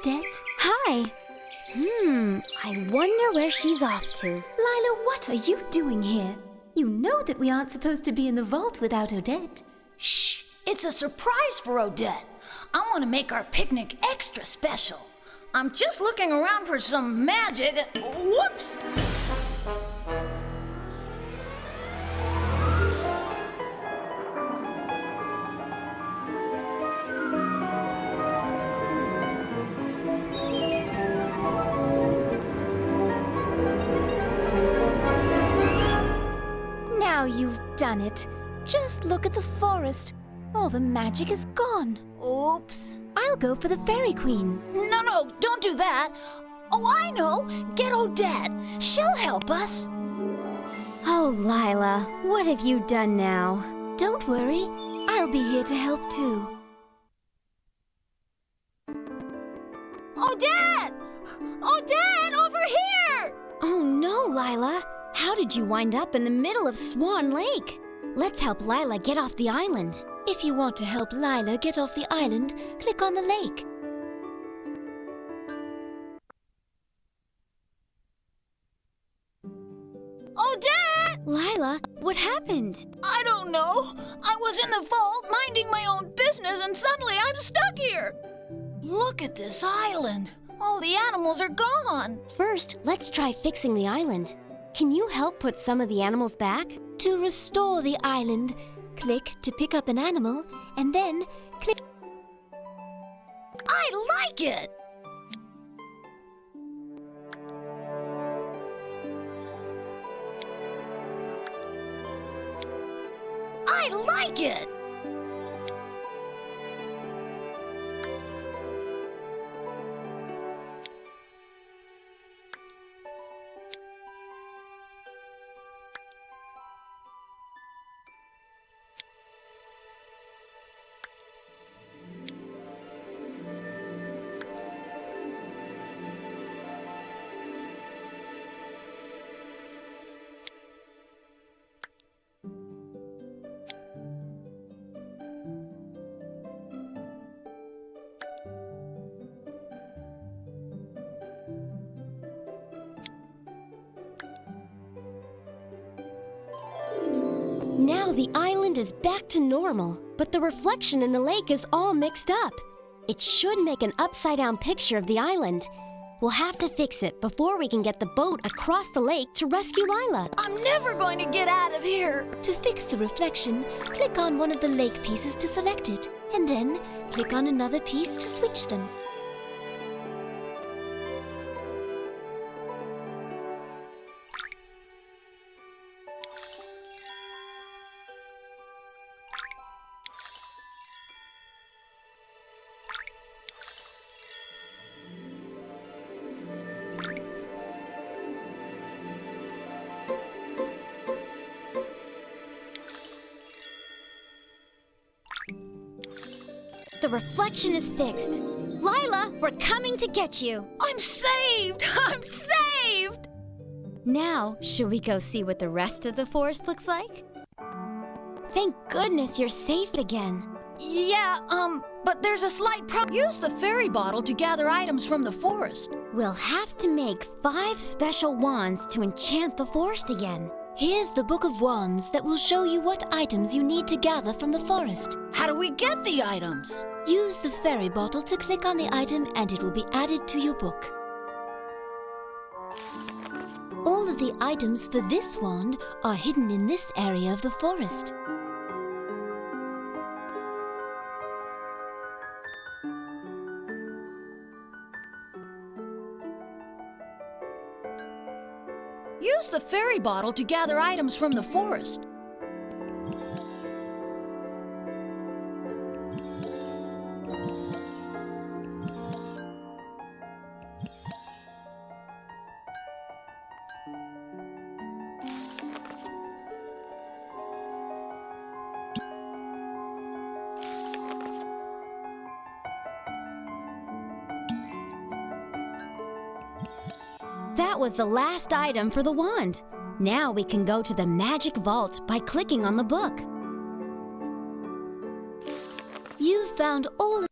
Odette. Hi. I wonder where she's off to. Lila, what are you doing here? You know that we aren't supposed to be in the vault without Odette. Shh! It's a surprise for Odette. I want to make our picnic extra special. I'm just looking around for some magic. Whoops! Now you've done it. Just look at the forest. All the magic is gone. Oops. I'll go for the Fairy Queen. No, don't do that. Oh, I know. Get Odette. She'll help us. Oh, Lila, what have you done now? Don't worry. I'll be here to help too. Odette! Odette, over here! Oh no, Lila. How did you wind up in the middle of Swan Lake? Let's help Lila get off the island. If you want to help Lila get off the island, click on the lake. Odette! Lila, what happened? I don't know. I was in the vault minding my own business and suddenly I'm stuck here. Look at this island. All the animals are gone. First, let's try fixing the island. Can you help put some of the animals back? To restore the island, click to pick up an animal, and then click... I like it! I like it! Now the island is back to normal, but the reflection in the lake is all mixed up. It should make an upside-down picture of the island. We'll have to fix it before we can get the boat across the lake to rescue Lila. I'm never going to get out of here. To fix the reflection, click on one of the lake pieces to select it, and then click on another piece to switch them. The reflection is fixed. Lila, we're coming to get you. I'm saved! I'm saved! Now, should we go see what the rest of the forest looks like? Thank goodness you're safe again. Yeah, but there's a slight problem. Use the fairy bottle to gather items from the forest. We'll have to make 5 special wands to enchant the forest again. Here's the Book of Wands that will show you what items you need to gather from the forest. How do we get the items? Use the fairy bottle to click on the item and it will be added to your book. All of the items for this wand are hidden in this area of the forest. Use the fairy bottle to gather items from the forest. That was the last item for the wand. Now we can go to the magic vault by clicking on the book. You've found all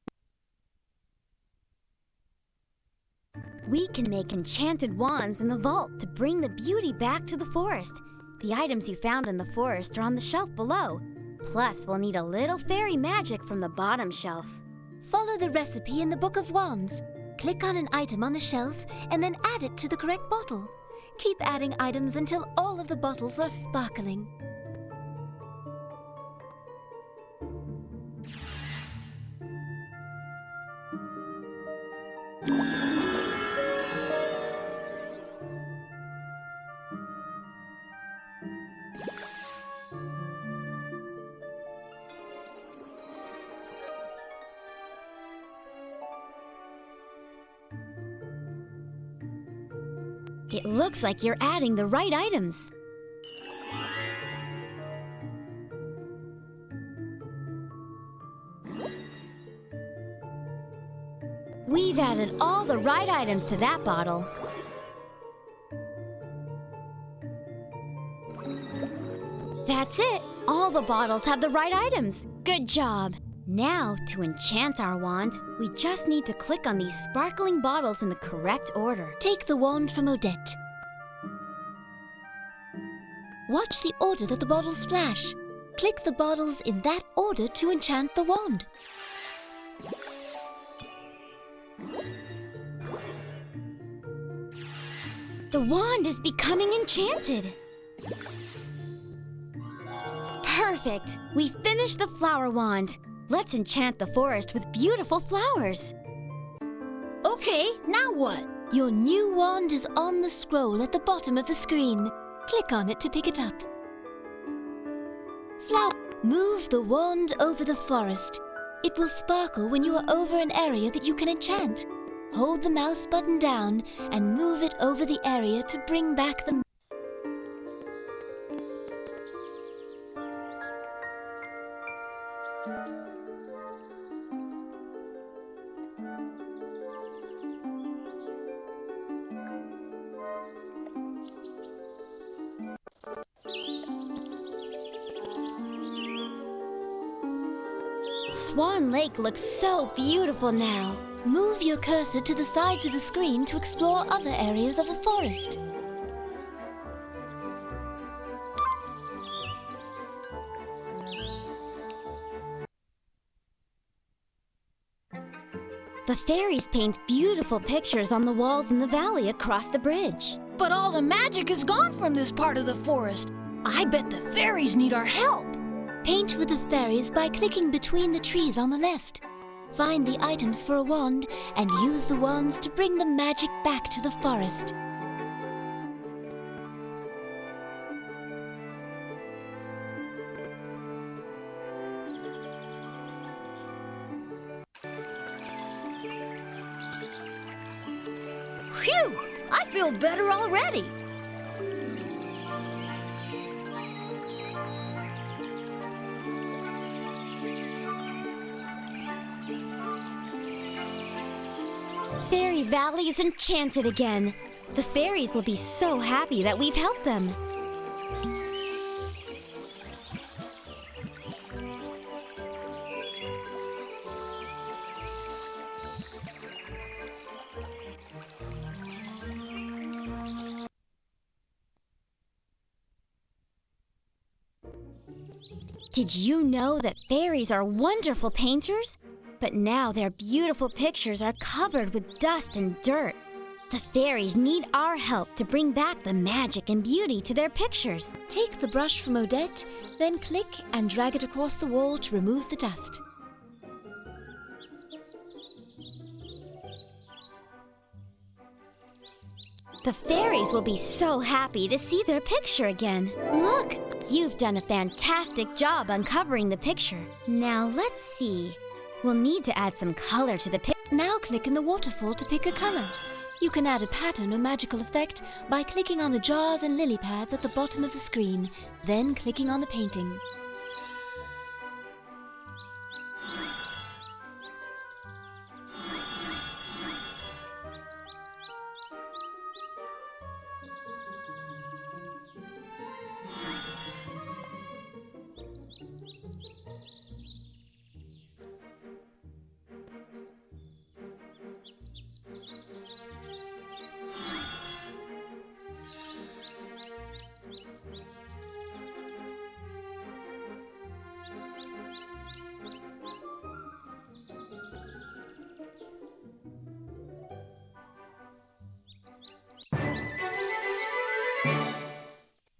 We can make enchanted wands in the vault to bring the beauty back to the forest. The items you found in the forest are on the shelf below. Plus, we'll need a little fairy magic from the bottom shelf. Follow the recipe in the Book of Wands. Click on an item on the shelf and then add it to the correct bottle. Keep adding items until all of the bottles are sparkling. It looks like you're adding the right items. We've added all the right items to that bottle. That's it! All the bottles have the right items. Good job! Now, to enchant our wand, we just need to click on these sparkling bottles in the correct order. Take the wand from Odette. Watch the order that the bottles flash. Click the bottles in that order to enchant the wand. The wand is becoming enchanted. Perfect! We finished the flower wand. Let's enchant the forest with beautiful flowers. Okay, now what? Your new wand is on the scroll at the bottom of the screen. Click on it to pick it up. Move the wand over the forest. It will sparkle when you are over an area that you can enchant. Hold the mouse button down and move it over the area to bring back the... Swan Lake looks so beautiful now. Move your cursor to the sides of the screen to explore other areas of the forest. The fairies paint beautiful pictures on the walls in the valley across the bridge. But all the magic is gone from this part of the forest. I bet the fairies need our help. Paint with the fairies by clicking between the trees on the left. Find the items for a wand and use the wands to bring the magic back to the forest. Phew! I feel better already. Fairy Valley is enchanted again. The fairies will be so happy that we've helped them. Did you know that fairies are wonderful painters? But now their beautiful pictures are covered with dust and dirt. The fairies need our help to bring back the magic and beauty to their pictures. Take the brush from Odette, then click and drag it across the wall to remove the dust. The fairies will be so happy to see their picture again. Look, you've done a fantastic job uncovering the picture. Now let's see. We'll need to add some color to the picture. Now click in the waterfall to pick a color. You can add a pattern or magical effect by clicking on the jars and lily pads at the bottom of the screen, then clicking on the painting.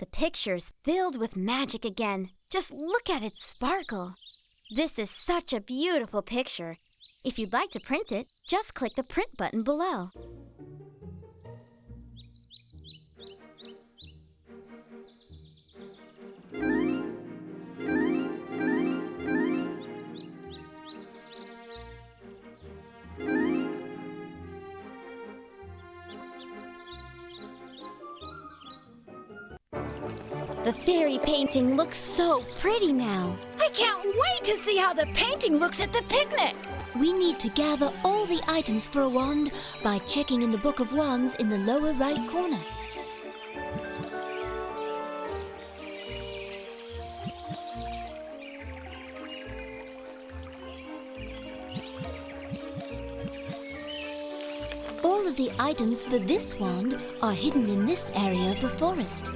The picture's filled with magic again. Just look at it sparkle. This is such a beautiful picture. If you'd like to print it, just click the print button below. The fairy painting looks so pretty now. I can't wait to see how the painting looks at the picnic. We need to gather all the items for a wand by checking in the Book of Wands in the lower right corner. All of the items for this wand are hidden in this area of the forest.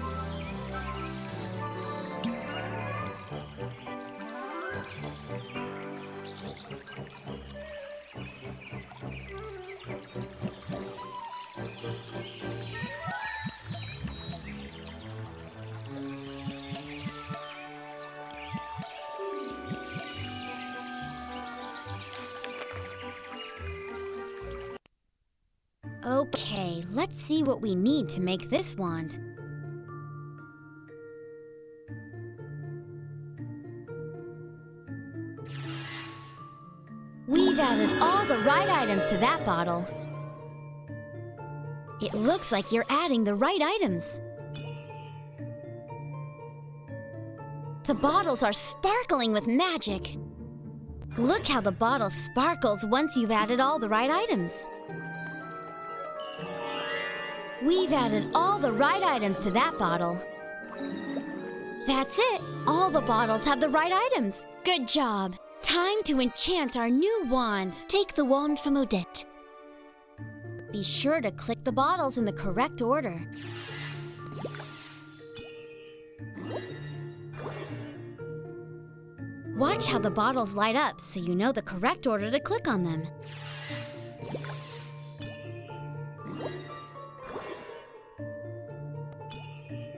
Okay, let's see what we need to make this wand. We've added all the right items to that bottle. It looks like you're adding the right items. The bottles are sparkling with magic. Look how the bottle sparkles once you've added all the right items. We've added all the right items to that bottle. That's it. All the bottles have the right items. Good job. Time to enchant our new wand. Take the wand from Odette. Be sure to click the bottles in the correct order. Watch how the bottles light up so you know the correct order to click on them.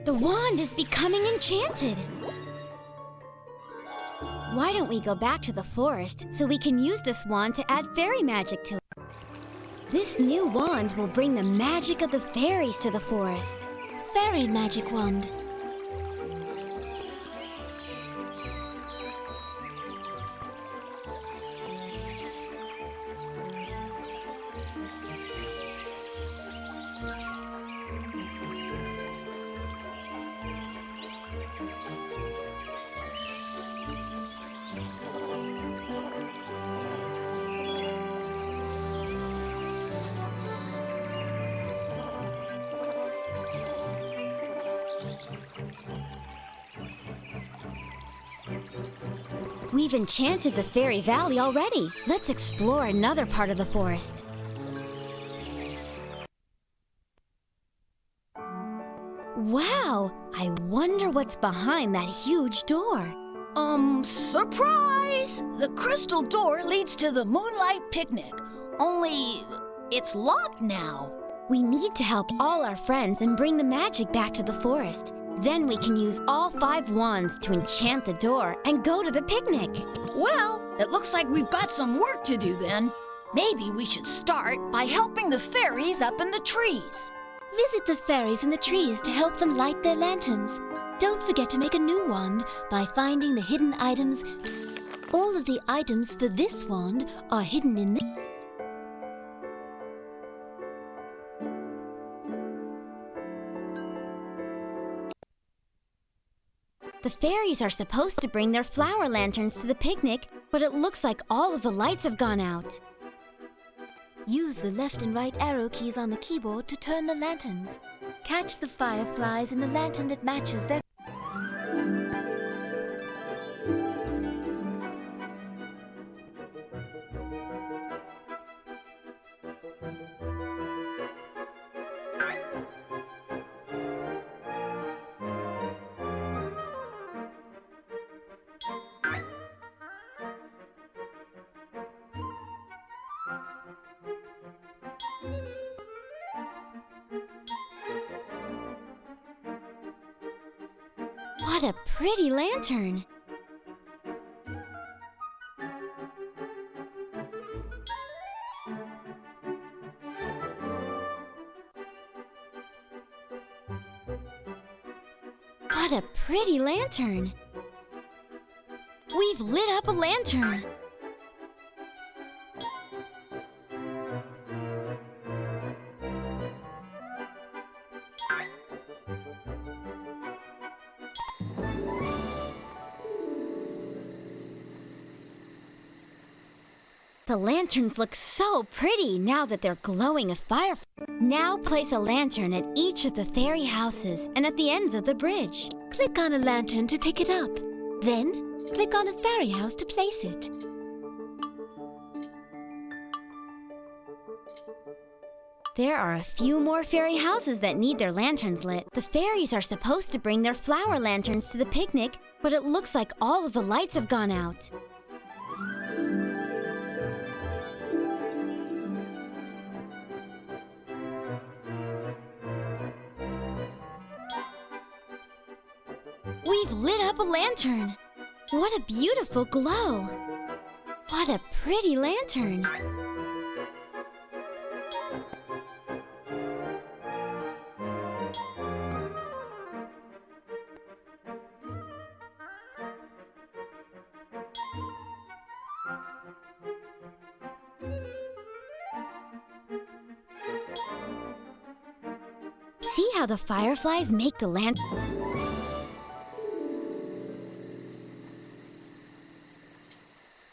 The wand is becoming enchanted. Why don't we go back to the forest so we can use this wand to add fairy magic to it? This new wand will bring the magic of the fairies to the forest. Fairy magic wand. We've enchanted the Fairy Valley already. Let's explore another part of the forest. Wow! I wonder what's behind that huge door. Surprise! The crystal door leads to the moonlight picnic. Only, it's locked now. We need to help all our friends and bring the magic back to the forest. Then we can use all 5 wands to enchant the door and go to the picnic. Well, it looks like we've got some work to do then. Maybe we should start by helping the fairies up in the trees. Visit the fairies in the trees to help them light their lanterns. Don't forget to make a new wand by finding the hidden items. All of the items for this wand are hidden in the... The fairies are supposed to bring their flower lanterns to the picnic, but it looks like all of the lights have gone out. Use the left and right arrow keys on the keyboard to turn the lanterns. Catch the fireflies in the lantern that matches their... What a pretty lantern! What a pretty lantern! We've lit up a lantern! The lanterns look so pretty now that they're glowing a fire. Now place a lantern at each of the fairy houses and at the ends of the bridge. Click on a lantern to pick it up. Then, click on a fairy house to place it. There are a few more fairy houses that need their lanterns lit. The fairies are supposed to bring their flower lanterns to the picnic, but it looks like all of the lights have gone out. We've lit up a lantern! What a beautiful glow! What a pretty lantern! See how the fireflies make the lantern?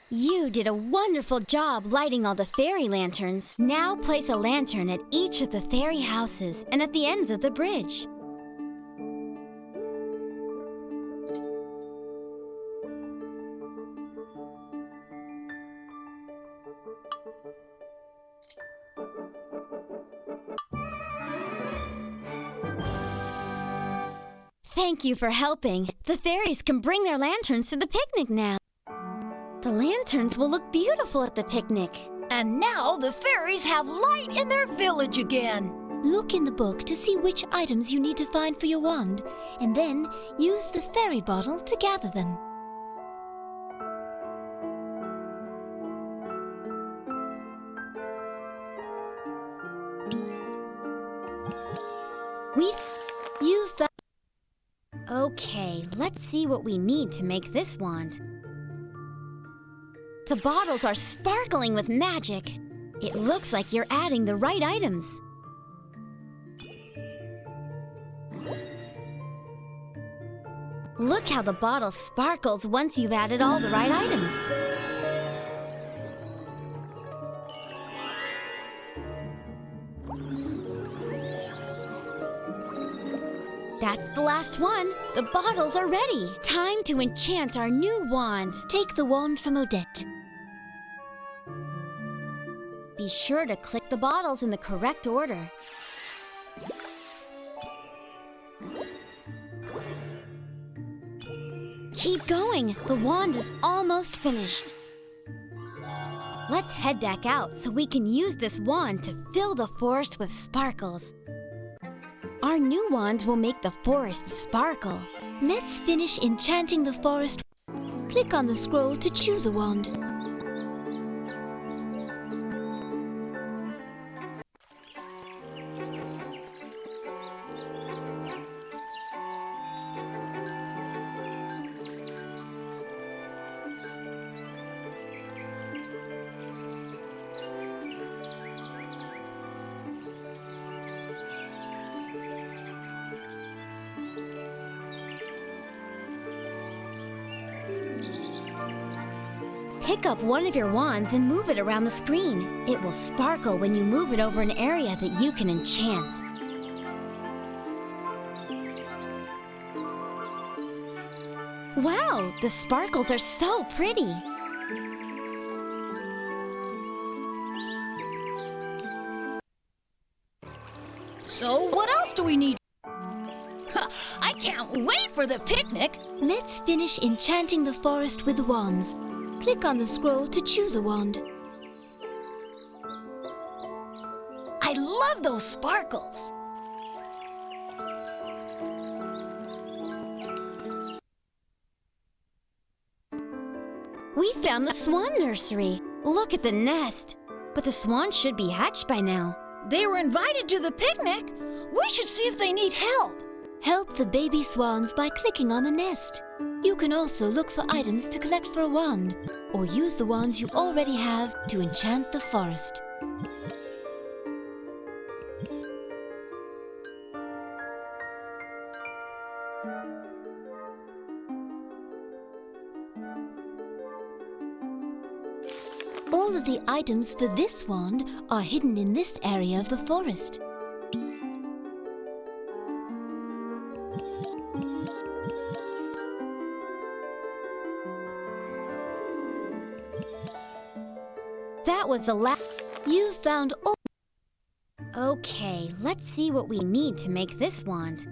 You did a wonderful job lighting all the fairy lanterns. Now place a lantern at each of the fairy houses and at the ends of the bridge. Thank you for helping. The fairies can bring their lanterns to the picnic now. The lanterns will look beautiful at the picnic. And now the fairies have light in their village again. Look in the book to see which items you need to find for your wand, and then use the fairy bottle to gather them. You found... Okay, let's see what we need to make this wand. The bottles are sparkling with magic. It looks like you're adding the right items. Look how the bottle sparkles once you've added all the right items. That's the last one. The bottles are ready. Time to enchant our new wand. Take the wand from Odette. Be sure to click the bottles in the correct order. Keep going. The wand is almost finished. Let's head back out so we can use this wand to fill the forest with sparkles. Our new wand will make the forest sparkle. Let's finish enchanting the forest. Click on the scroll to choose a wand. Pick up one of your wands and move it around the screen. It will sparkle when you move it over an area that you can enchant. Wow, the sparkles are so pretty. So what else do we need? I can't wait for the picnic. Let's finish enchanting the forest with wands. Click on the scroll to choose a wand. I love those sparkles. We found the swan nursery. Look at the nest. But the swans should be hatched by now. They were invited to the picnic. We should see if they need help. Help the baby swans by clicking on the nest. You can also look for items to collect for a wand, or use the wands you already have to enchant the forest. All of the items for this wand are hidden in this area of the forest. That was the last. You found all. Okay, let's see what we need to make this wand.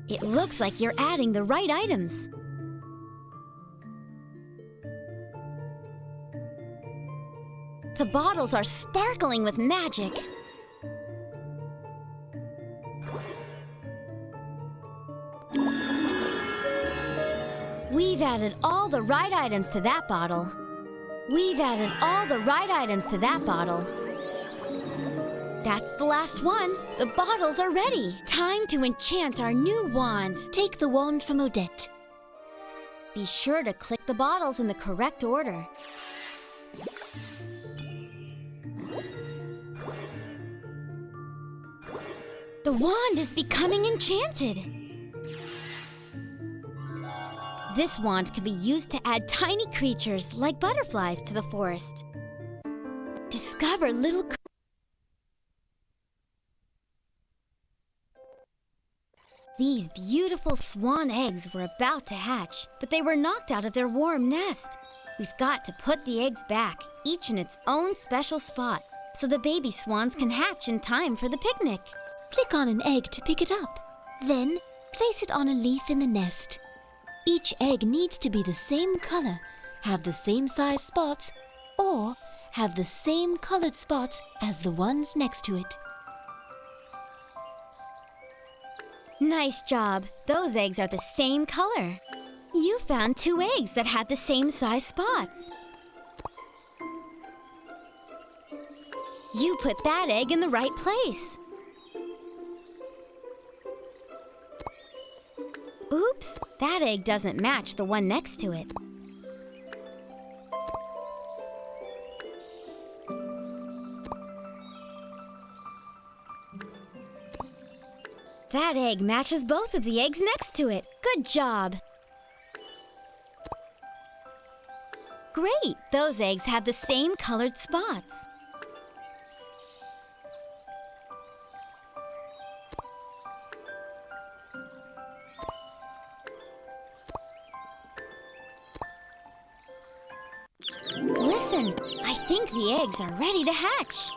It looks like you're adding the right items. The bottles are sparkling with magic. We've added all the right items to that bottle. We've added all the right items to that bottle. That's the last one. The bottles are ready. Time to enchant our new wand. Take the wand from Odette. Be sure to click the bottles in the correct order. The wand is becoming enchanted. This wand can be used to add tiny creatures like butterflies to the forest. Discover little These beautiful swan eggs were about to hatch, but they were knocked out of their warm nest. We've got to put the eggs back, each in its own special spot, so the baby swans can hatch in time for the picnic. Click on an egg to pick it up. Then, place it on a leaf in the nest. Each egg needs to be the same color, have the same size spots, or have the same colored spots as the ones next to it. Nice job. Those eggs are the same color. You found 2 eggs that had the same size spots. You put that egg in the right place. Oops, that egg doesn't match the one next to it. That egg matches both of the eggs next to it. Good job. Great, those eggs have the same colored spots. Listen, I think the eggs are ready to hatch.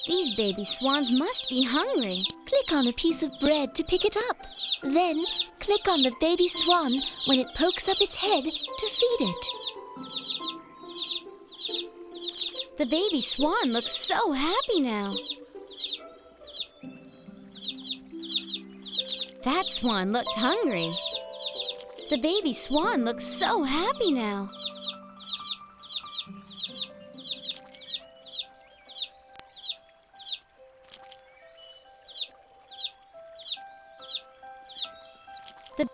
These baby swans must be hungry. Click on a piece of bread to pick it up. Then, click on the baby swan when it pokes up its head to feed it. The baby swan looks so happy now. That swan looked hungry. The baby swan looks so happy now.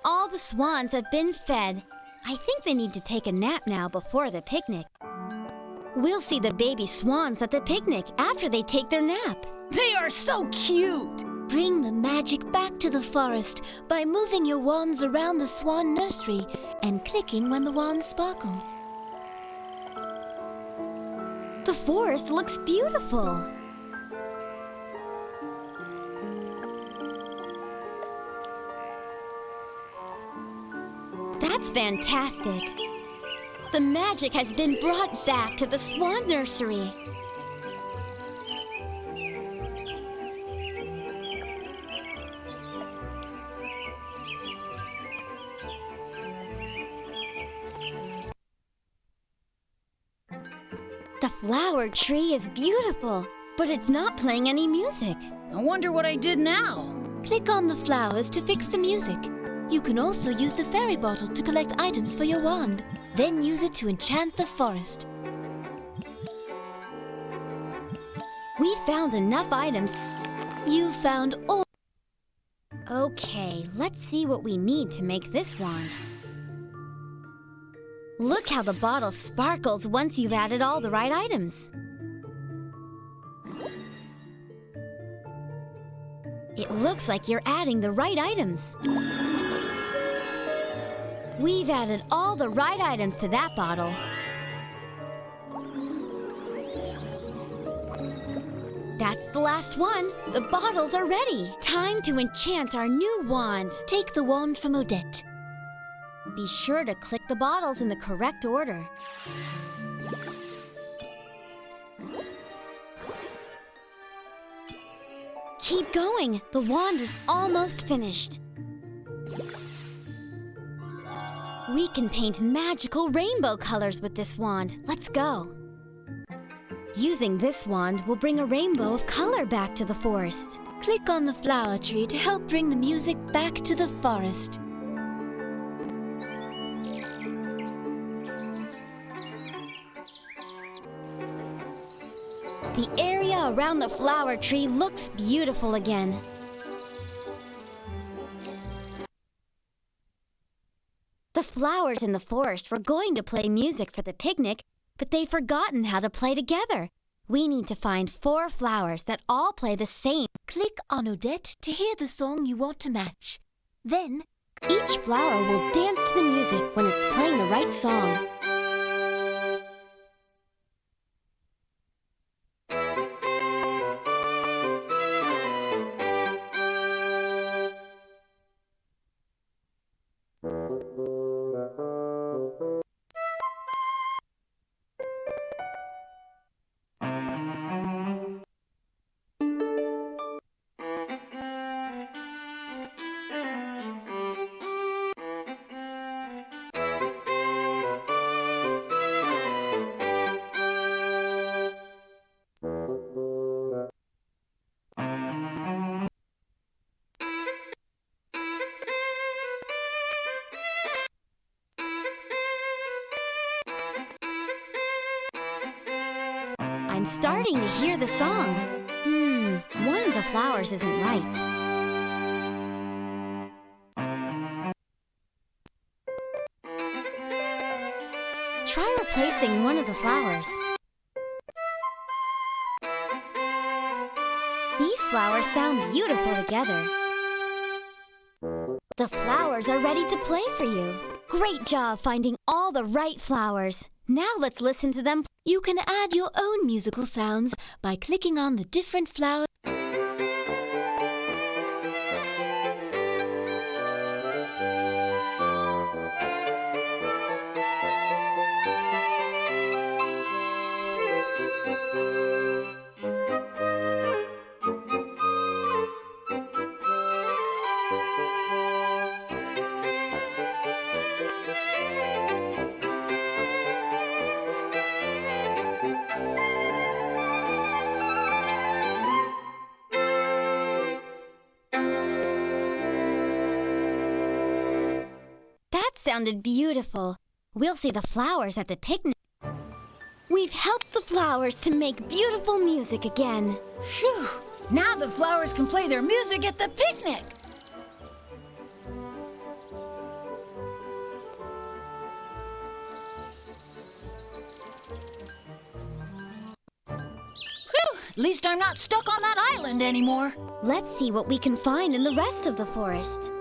All the swans have been fed. I think they need to take a nap now before the picnic. We'll see the baby swans at the picnic after they take their nap. They are so cute! Bring the magic back to the forest by moving your wands around the swan nursery and clicking when the wand sparkles. The forest looks beautiful. That's fantastic. The magic has been brought back to the swan nursery. The flower tree is beautiful. But it's not playing any music. I wonder what I did now. Click on the flowers to fix the music. You can also use the fairy bottle to collect items for your wand. Then use it to enchant the forest. We found enough items. You found all. Okay, let's see what we need to make this wand. Look how the bottle sparkles once you've added all the right items. It looks like you're adding the right items. We've added all the right items to that bottle. That's the last one. The bottles are ready. Time to enchant our new wand. Take the wand from Odette. Be sure to click the bottles in the correct order. Keep going. The wand is almost finished. We can paint magical rainbow colors with this wand. Let's go. Using this wand will bring a rainbow of color back to the forest. Click on the flower tree to help bring the music back to the forest. The area around the flower tree looks beautiful again. The flowers in the forest were going to play music for the picnic, but they've forgotten how to play together. We need to find 4 flowers that all play the same. Click on Odette to hear the song you want to match. Then, Each flower will dance to the music when it's playing the right song. I'm starting to hear the song. One of the flowers isn't right. Try replacing one of the flowers. These flowers sound beautiful together. The flowers are ready to play for you. Great job finding all the right flowers. Now let's listen to them. you can add your own musical sounds by clicking on the different flowers. Sounded beautiful. We'll see the flowers at the picnic. We've helped the flowers to make beautiful music again. Phew! Now the flowers can play their music at the picnic. Whew! At least I'm not stuck on that island anymore. Let's see what we can find in the rest of the forest.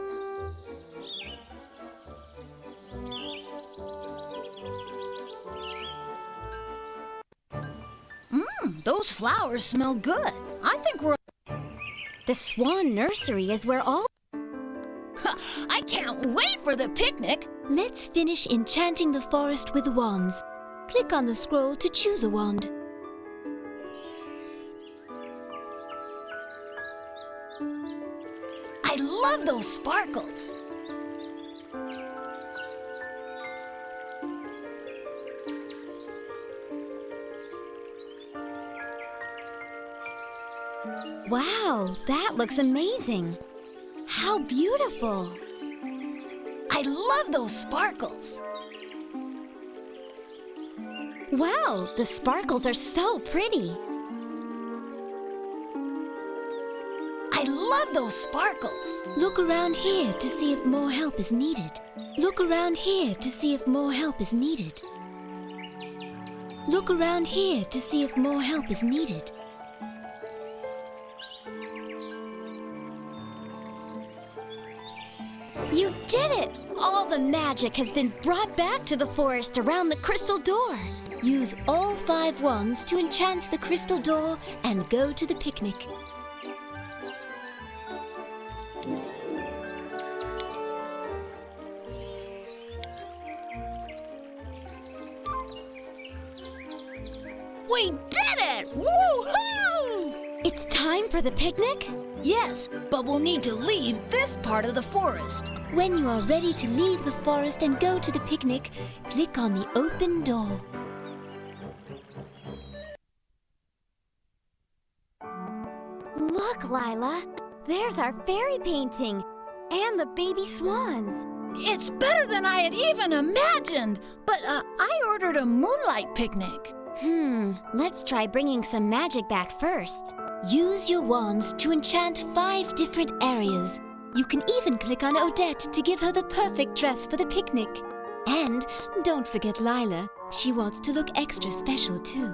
Those flowers smell good. I think we're... The Swan Nursery is where all... I can't wait for the picnic. Let's finish enchanting the forest with wands. Click on the scroll to choose a wand. I love those sparkles. Wow, that looks amazing. How beautiful. I love those sparkles. Wow, the sparkles are so pretty. I love those sparkles. Look around here to see if more help is needed. Look around here to see if more help is needed. Look around here to see if more help is needed. You did it! All the magic has been brought back to the forest around the crystal door. Use all 5 wands to enchant the crystal door and go to the picnic. We did it! Woo-hoo! It's time for the picnic? Yes, but we'll need to leave this part of the forest. When you are ready to leave the forest and go to the picnic, click on the open door. Look, Lila. There's our fairy painting and the baby swans. It's better than I had even imagined. But I ordered a moonlight picnic. Let's try bringing some magic back first. Use your wands to enchant 5 different areas. You can even click on Odette to give her the perfect dress for the picnic. And don't forget Lila. She wants to look extra special too.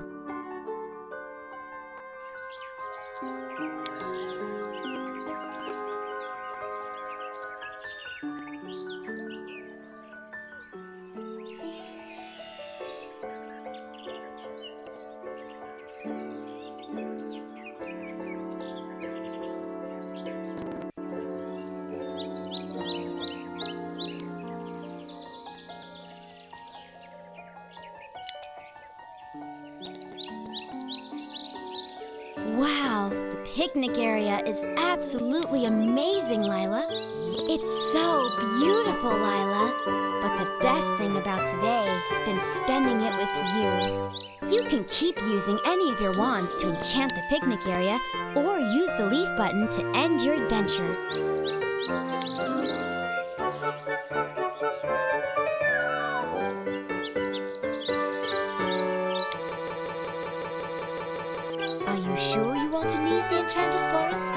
Wow, the picnic area is absolutely amazing, Lila. It's so beautiful, Lila. But the best thing about today has been spending it with you. You can keep using any of your wands to enchant the picnic area, or use the leaf button to end your adventure. Are you sure you want to leave the enchanted forest?